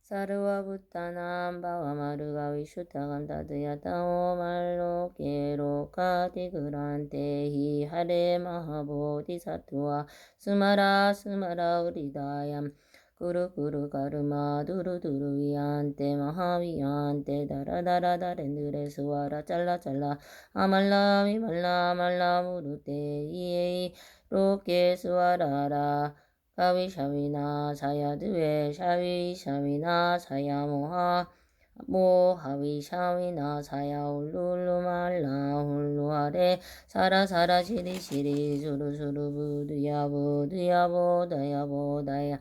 サルワブッタナンバワマルガウィシュタガンタドヤタオマロケロカティグランテヒハレマハボディサトゥアスマラスマラウリダヤンクルクルカルマドゥルドゥルウィアンテマハビアンテダラダラダレンドゥレスワラチャラチャラアマラミマラマラムルテイエイロケスワララカビシャビナサヤドゥエシャビシャビナサヤモハモハビシャビナサヤウルルマラウルアレサラサラシリシリズルズルブドヤブドヤボダヤボダヤ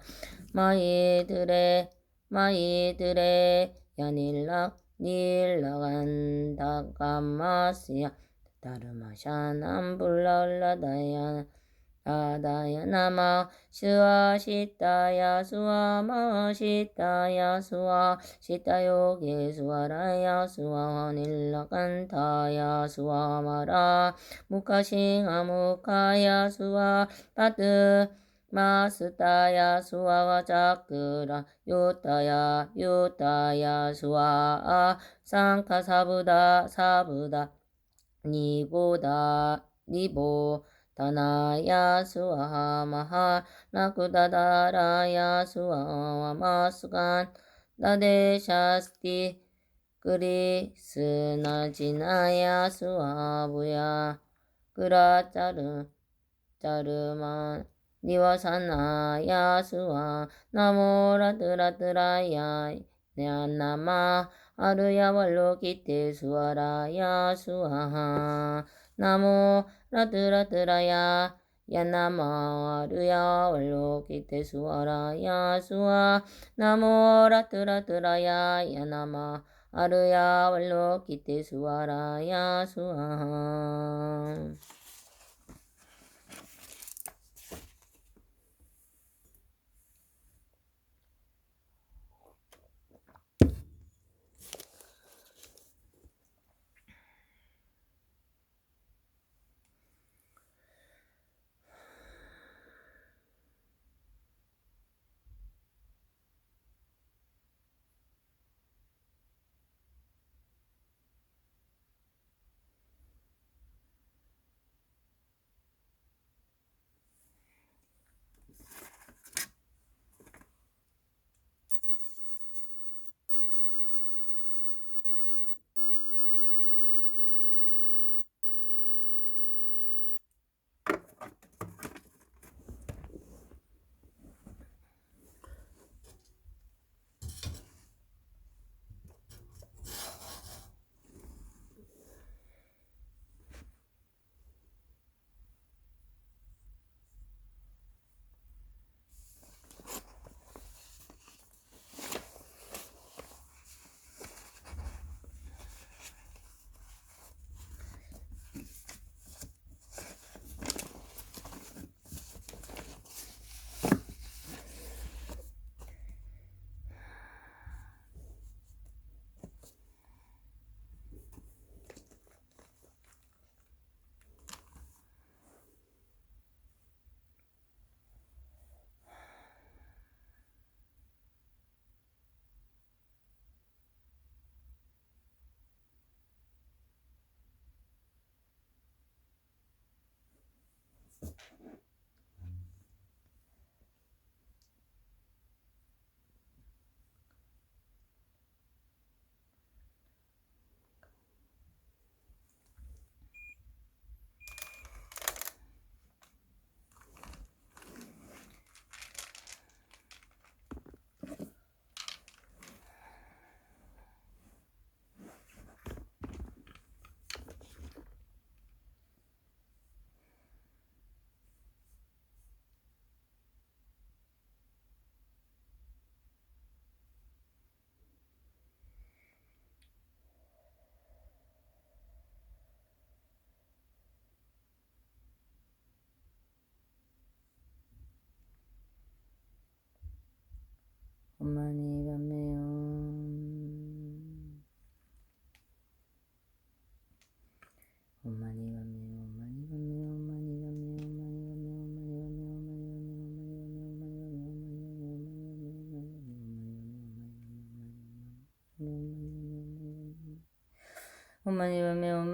マイドレマイドレヤニラニラガンダカマシヤダルマシャナンブララダヤ아다야 나마 스와 시타야 스와 마 시타야 스와 시타요게 스와라야 스와 닐라간타야 스와 마라 무카싱아 무카야 스와 파트 마스타야 스와와 자크라 요타야 요타야 스와 상카사부다 사부다 니보다 니보 다나야 수아 마하 나쿠다다라야 수아 마스간 나데샤스티 그리스나지나야 수아부야 그라짜르 짜르만 니와사나야 수아 나모라드라드라야 냐나마 아르야 월로기테 수아라야 수아하 나모 라드라드라야 야나마 아르야 월로기테 수아라야 수아 나모 라드라드라야 야나마 아르야 월로기테 수아라야 수아 엄마니 밤매요 엄마니 밤매요 엄마니 밤매요 엄마니 밤매요 Om Mani Padme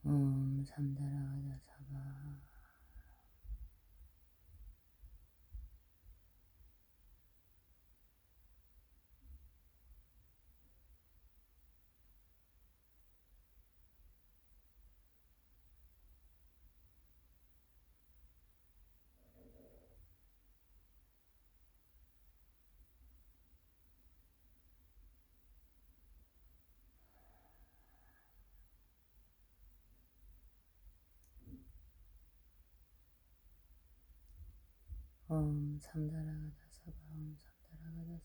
삼다라가다 사바. 삼다라가다 사바. 삼다라가다 사바.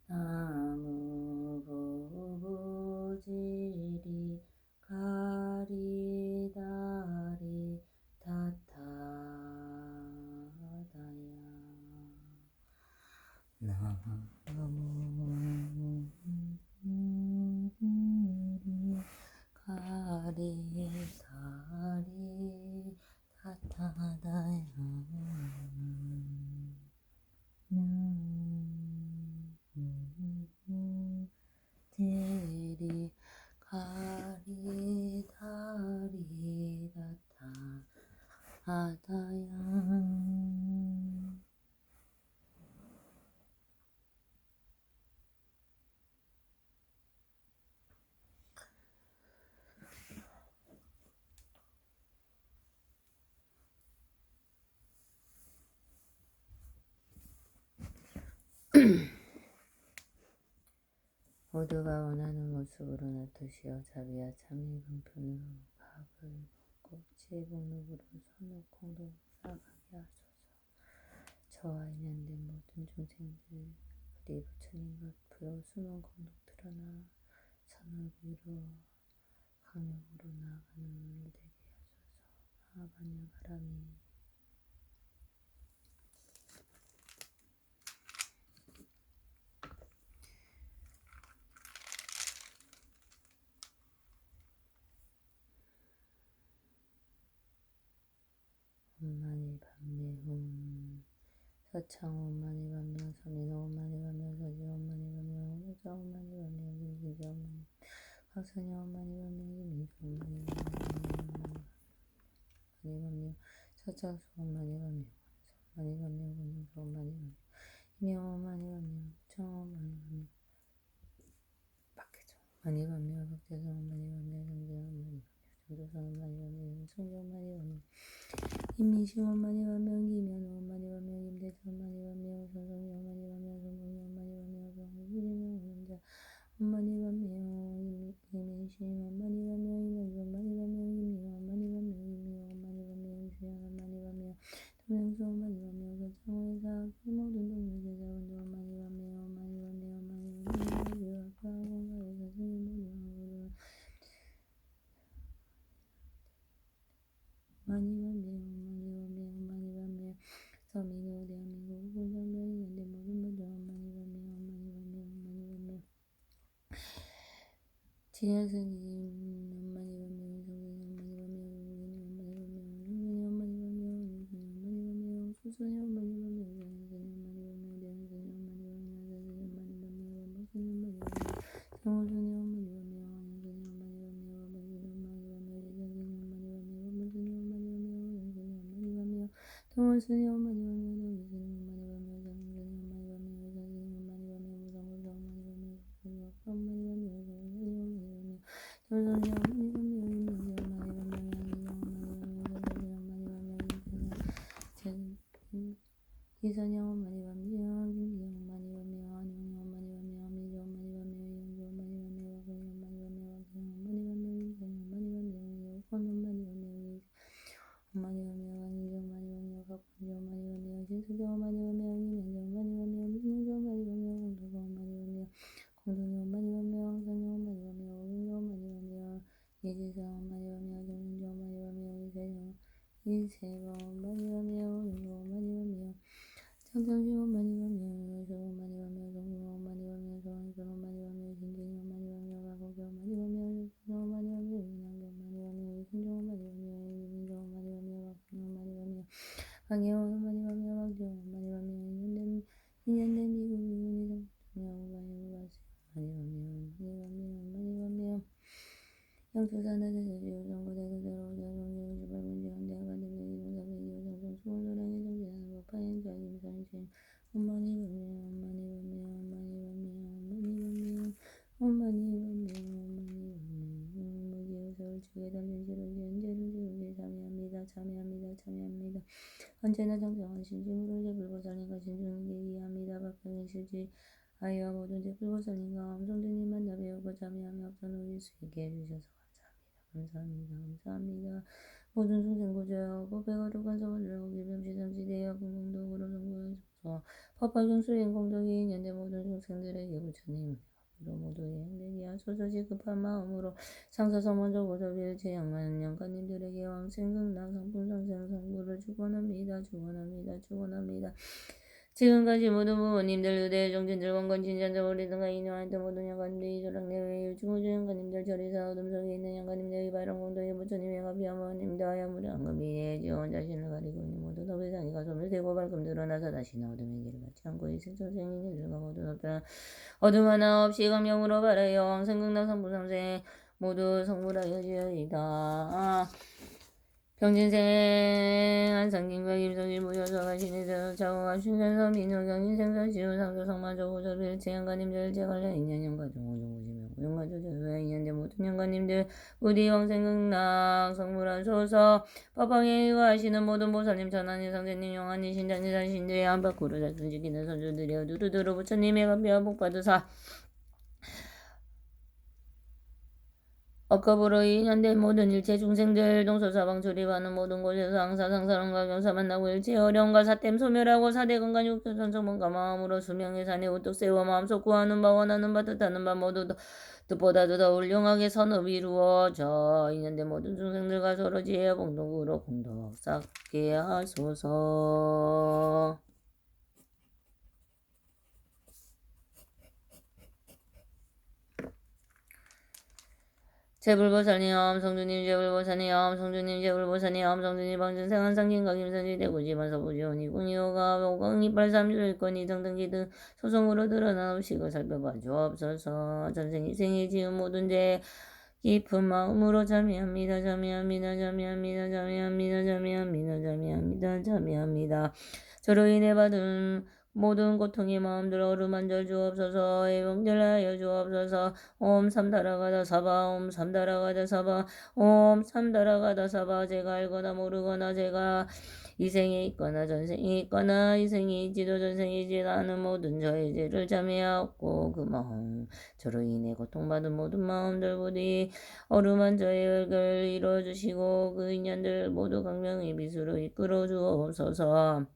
나무 부부지리 가리다리 타타다야. 나무 부부지리 가리다리 타타다야. 모두가 원하는 모습으로 나타시어 자비와 참의 방편으로 각을 벗고 지혜복록으로 선을 공동으로 나아가게 하소서. 저와 인연된 모든 중생들 우리 부처님 앞으로 수만 공덕 드러나 선을 이루어 강력으로 나아가는 오늘 되게 하소서. 아반야 바람이 엄만이 반매홈 사창 엄만이 반명 삼인 엄만이 반명 사지 엄만이 반명 호자 엄만이 반명 김진자 엄만이 각선이 엄만이 반명 김민수 엄만이 반명 사창수 엄만이 반명 엄만이 반명 권영수 엄만이 반명 이명 엄만이 반명 청 엄만이 반명 박혜정 엄만이 반명 박재성 엄만이 반명 정재영 엄만이 반명 정조선 엄만이 반명 성경 엄만이 반명 임민식 엄만이 반명 김현우 엄만이 반명 임대철 엄만이 반명 선성이 엄만이 반명 성공이 엄만이 반명 성공이 혼자 엄만이 반명 임민식 엄만이 반명 임현주 엄만이 반명 임미영 엄만이 반명 임미영 엄만이 반명 임수영 엄만이 반명 동영수 엄만이 반명 서창호의사 모든 동료제자 원조 엄만이 반명 엄만이 반명 엄만이 반명 공가의사 스님 모두 많이 반명 엄만이 반명 서민호 대한민국 군산면이 연대 모든 분들 엄만이 반명 진현스님 엄만이 반명 성준이 엄만이 반명 성준이 엄만이 반명 수선이 엄만이 반명 대한선이 엄만이 반명 대한선이 엄만이 반명 박선이 엄만이 반명 정호선이 엄만이 반명 안현선이 엄만이 반명 박선이 엄만이 반명 대장선이 엄만이 반명 박선이 엄만이 반명 연선이 엄만이 반명 동원선이 엄만이 반명 동선이 엄만이 반명 장선이 엄만이 반명 여선이 엄만이 반명 무상무사 엄만이 반명 엄만이 반명 조선이 엄만이 반명 임민지 엄만이 반명 양진이 엄만이 반명 서선이 엄만이 반명 이선영 엄만이 반명 김기영 엄만이 반명 안영이 엄만이 반명 미주 엄만이 반명 이영주 엄만이 반명 박선이 엄만이 반명 박선영 엄만이 반명 임선이 엄만이 반명 이호권 엄만이 반명 엄만이 반명 강인지 엄만이 반명 박건지 엄만이 반명 신수정 엄만이 반명 이면지 엄만이 반명 민영주 엄만이 반명 공도가 엄만이 반명 공동이 엄만이 반명 황선이 엄만이 반명 오경주 엄만이 반명 이지성 엄만이 반명 정민주 엄만이 반명 이세경 엄만이 반명 윤주 엄만이 반명 장성시 엄만이 반명 여수 엄만이 반명 정승호 엄만이 반명 정한선 엄만이 반명 신진이 엄만이 반명 가공주 엄만이 반명 윤순호 엄만이 반명 윤한경 엄만이 반명 이순정 엄만이 반명 이민정 엄만이 반명 박순호 엄만이 반명 강혜원 엄만이 반명 박지원 엄만이 반명 인연된 미국 유은희 정령 엄만이 반명 엄만이 반명 영수산하 대세지우 정부대구대로 대성지우 주발문제 현대아가 대명 이동사배 이호정성 수원소량의 정진하는 법파인 자김선신 엄만이 반명 엄만이 반명 엄만이 반명 무지우서울 측에 던진 지루지 은재를 지우지 참여합니다 언제나 정정한 신심으로 제불보살님과 신중하게 이해합니다. 박병희 실지 아이와 모든 제불보살님과 엄성주님 만나 배우고 참여하며 합선 우리 수 있게 해주셔서 감사합니다. 모든 중생구조하고 법배거룩한 서원을 기병시상지대여 공동도구로 성공하소서. 법화경수인 공덕이 인연대 모든 중생들에게 부처님 모두 행되게 하소서. 시급한 마음으로 상사성원조 고서비를 제양하는 영가님들에게 왕생극락 상품상생 성부를 축원합니다. 지금까지 모든 부모님들, 유대 정진들, 원건 진전자, 우리등과 인용하였던 모든 영가님들, 이조락 내외 유충우주 영가님들, 절이사 어둠 속에 있는 영가님들, 이바람 공덕의 부처님의 가비아모님들, 하야무량금비의 지원 자신을 가리고 있는 모든 어배상이가 소멸 되고 밝음 드러나서 다시는 어둠의 길을 받지 않고 이 생천생인 일들과 모든 어둠 하나 없이 감명으로 바라여 왕생극락 상부상생 모두 성불하여지어이다. 병진생 한상김과 김성진 무효서가 신에서 자고가 춘선서 민호경 인생서 지우 상서 성마조 고서를 일체양가님들 제관련 인연연가 종호종호지명 고용가조 저수와 인연대 모든 연가님들 우리 왕생극락 성불하소서. 법방행위가 하시는 모든 보살님 천안이 성제님 영안이 신자니 산신들의 안팎으로 자순지키는 선주들이여 두루두루 부처님의 감비와 복받으사 억겁으로 인연된 모든 일체 중생들 동서사방 조립하는 모든 곳에서 항상 상사랑과 경사 만나고 일체 어려움과 사땜 소멸하고 사대 건강 육교 전성문과 마음으로 수명의 산에 우뚝 세워 마음속 구하는 바 원하는 바 뜻하는 바 모두 뜻보다도 더 훌륭하게 선업이 이루어져 인연된 모든 중생들과 서로 지혜와 공덕으로 공덕 쌓게 하소서. 제불보살님 성주님 제불보살님 성주님 제불보살님 성주님 방전생한 상진과 김선지 대구지만 서부지원이 궁이호가 오강 이빨 삼주일권이 등등기 등 소송으로 드러난 음식을 살펴봐 주옵소서. 전생이생이 지은 모든 죄 깊은 마음으로 자미합니다. 자미합니다. 자미합니다. 자미합니다. 자미합니다. 자미합니다. 자미합니다. 저로 인해 받은 모든 고통의 마음들 어루만져 주옵소서. 애봉절하여 주옵소서. 옴 삼다라가다 사바 옴 삼다라가다 사바 옴 삼다라가다 사바. 제가 알거나 모르거나 제가 이생에 있거나 전생에 있거나 이생이 있지도 전생이 있지도 않은 모든 저의 죄를 자매하옵고 그 마음 저로 인해 고통받은 모든 마음들 부디 어루만 저의 열결 이루어주시고 그 인연들 모두 강명의 미수로 이끌어 주옵소서.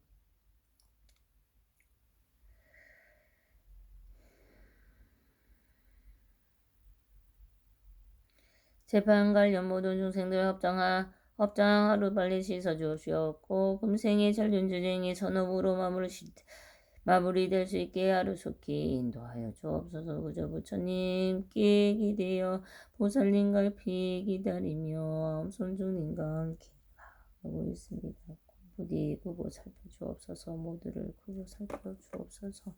재판 관련 모든 중생들 법장 하루빨리 씻어주시옵고 금생의 전륜주쟁이 선업으로 마무리될 수 있게 하루속히 인도하여 주옵소서. 그저 부처님께 기대어 보살님과 깊이 기다리며 손주님과 함께 하고 있습니다. 부디 구보 살펴주옵소서. 모두를 구보 살펴주옵소서.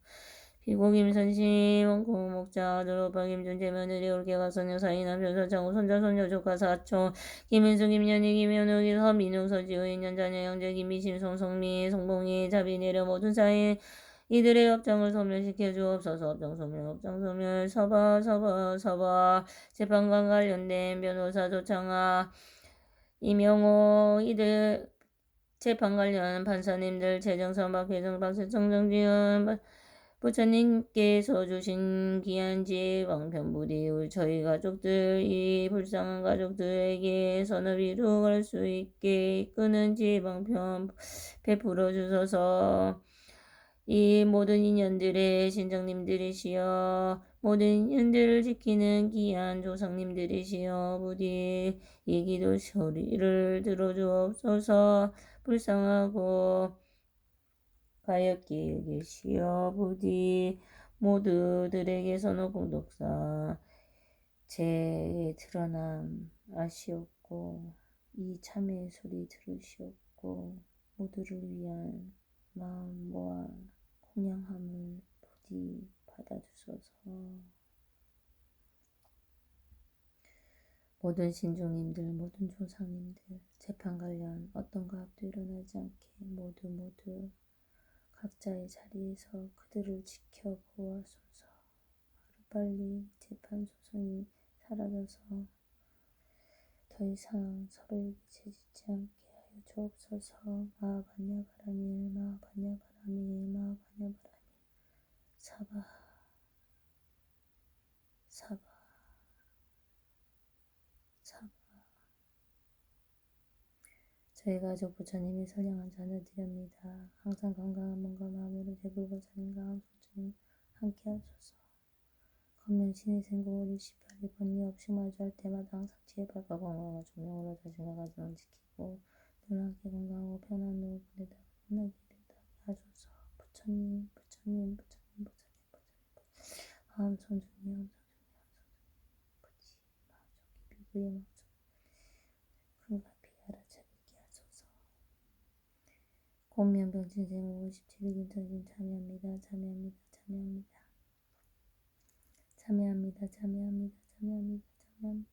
비고김선심 원고목자 드로박임준 제며느리 올개가 선녀 사이 남편 서창우 손자 손녀 조카 사촌 김인수 김연희 김현욱이 서민웅 서지우 인연 자녀 형제 김미심 송성미 송봉희 자비 내려 모든 사이 이들의 업장을 소멸시켜 주옵소서. 업장 소멸 서바 재판관 관련된 변호사 조창아 이명호 이들 재판 관련 판사님들 최정선 박혜정 박세정 정지은 부처님께서 주신 귀한 지혜 왕편부디 저희 가족들 이 불쌍한 가족들에게 선을 이루어갈 수 있게 이끄는 지혜 왕편 베풀어 주소서. 이 모든 인연들의 신정님들이시여 모든 인연들을 지키는 귀한 조상님들이시여 부디 이 기도 소리를 들어주옵소서. 불쌍하고 가엾게 여기시어 부디 모두들에게 선호 공덕사 제 드러남 아시옵고 이 참회의 소리 들으시옵고 모두를 위한 마음 모아 공양함을 부디 받아주소서. 모든 신중님들 모든 조상님들 재판 관련 어떤 가압도 일어나지 않게 모두 각자의 자리에서 그들을 지켜보아소서. 하루빨리 재판 소송이 사라져서 더 이상 서로에게 죄짓지 않게 하여 주옵소서. 마하반야바라밀 마하반야바라밀 마하반야바라밀 사바 저희 가족 부처님이 선량한 자녀들입니다. 항상 건강한 몸과 마음으로 대불보살님과 항손주님 함께 하소서. 검면 신의 생고 우리 18일 이 없이 마주할 때마다 항상 지혜발과 건강과 조명으로 자신과 가정을 지키고 늘 함께 건강하고 편안한 노후 보내다가 끝나게 이르다게 하소서. 부처님 항손주님 부지 마음속에 비구의 마음속 금강피 알아차리게 하소서. 공면병진생 57일 김선진 참여합니다.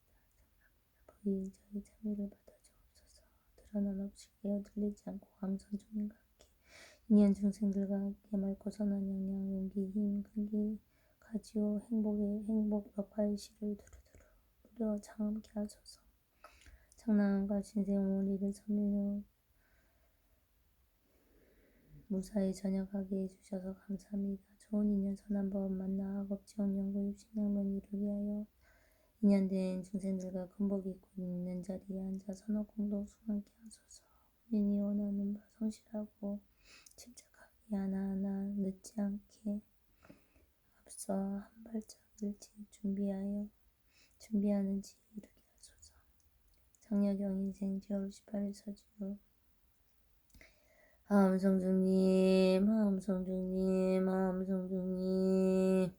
부디 저희 참여를 받아주옵소서. 드러난 없이 깨어 들리지 않고 감선주님과 함께 인연 중생들과 함께 맑고 선한 영양 용기 힘 근기 가지오 행복 여파의 시를 두루두루 누려 장함께 하소서. 장랑함과 신생 오리를 선민호 무사히 전역하게 해주셔서 감사합니다. 좋은 인연 선한 법 만나 악업지원 연구 육신양면 이루게 하여 인연된 중생들과 군복 입고 있는 자리에 앉아 선업공동 수강케 하소서. 본인이 원하는 바 성실하고 침착하게 하나하나 늦지 않게 앞서 한 발짝 일찍 준비하는지 이르게 하소서. 장려경 인생 10월 18일 서주. 하음성중님, 하음성중님, 하음성중님.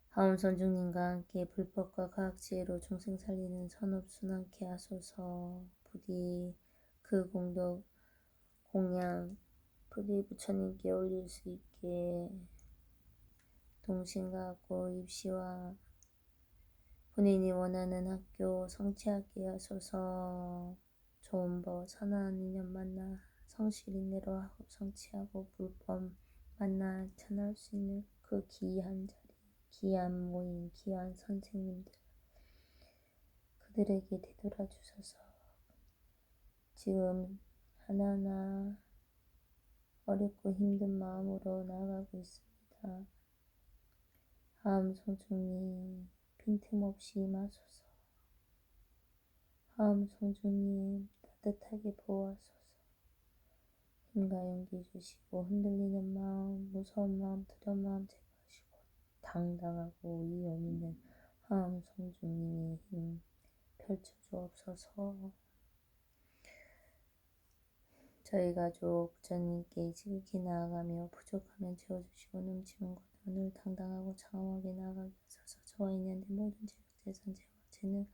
하음성중님과 함께 불법과 과학지혜로 중생 살리는 선업순환케 하소서. 부디 그 공덕 공양 부디 부처님께 올릴 수 있게 동신과고 입시와 본인이 원하는 학교 성취하게 하소서. 좋은 법 선한 인연 만나 성실인내로 하고 성취하고 불법 만나 전할 수 있는 그 귀한 자리, 귀한 모임, 귀한 선생님들 그들에게 되돌아 주셔서 지금 하나하나 어렵고 힘든 마음으로 나아가고 있습니다. 하음성중님 빈틈없이 임하소서. 하음성중님 따뜻하게 보호하소서. 힘과 용기 주시고 흔들리는 마음, 무서운 마음, 두려운 마음 제거하시고 당당하고 위험 있는 하음성중님의 힘 펼쳐주옵소서. 저희 가족 부처님께 지극히 나아가며 부족하면 채워주시고 넘치는 곳 오늘 당당하고 장엄하게 나아가게 하소서. 저와 인연된 모든 재력, 재산, 재화, 재능,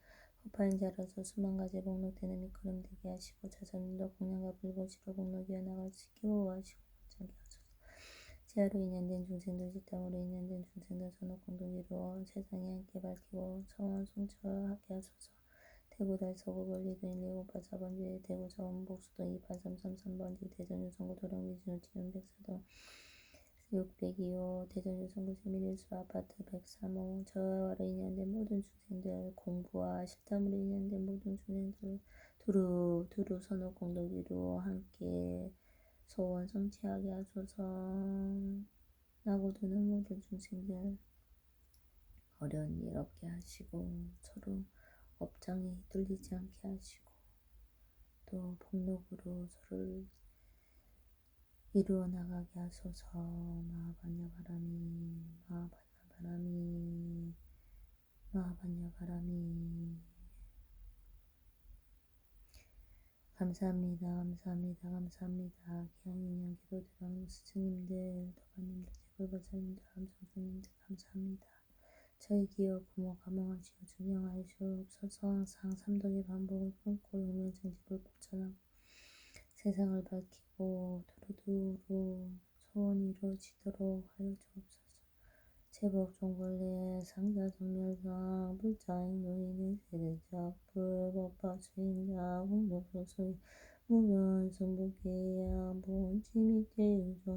허파인 자라서 수만 가지 복록되는 밑거름 되게 하시고 자전도 공양과 불보시로 복록이 어나갈 수 있게 보호하시고 걱정케 하소서. 지하로 인연된 중생들, 직당으로 인연된 중생들 선업공동 이루어 세상에 함께 밝히고 성원 성처하게 하소서. 대구 달서구 권리도인 일곱바 4번지 대구 서원 복수동 28333번지 대전 유성구 도령 미진호 지연 백사동 602호 대전 유성구 세밀일수 아파트 103호 저와로 인연된 모든 중생들 공부와 실탐으로 인연된 모든 중생들 두루 선호 공덕 이루어 함께 소원 성취하게 하소서. 나고드는 모든 중생들 어려운 일 없게 하시고 서로 업장에 휘둘리지 않게 하시고 또 복록으로 서로를 이루어 나가게 하소서. 마하반야바라미 마하반야바라미 마하반야바라미. 감사합니다. 감사합니다. 감사합니다. 기왕인연 기도드랑 스승님들 도반님들 제불보살님들 함성주님들 감사합니다. 저희 기업 부모 감흥하시어 증명하시옵소서. 항상 삼독의 반복을 끊고 용맹정직을 복전하고 세상을 밝히고 두루두루 소원이 이루어지도록 하여 주옵소서. 제복 종벌레 상자 정멸상 불자인 노인의 세대자 불법파 수인자 공동소수의 무변 승부계야 본침이 제유조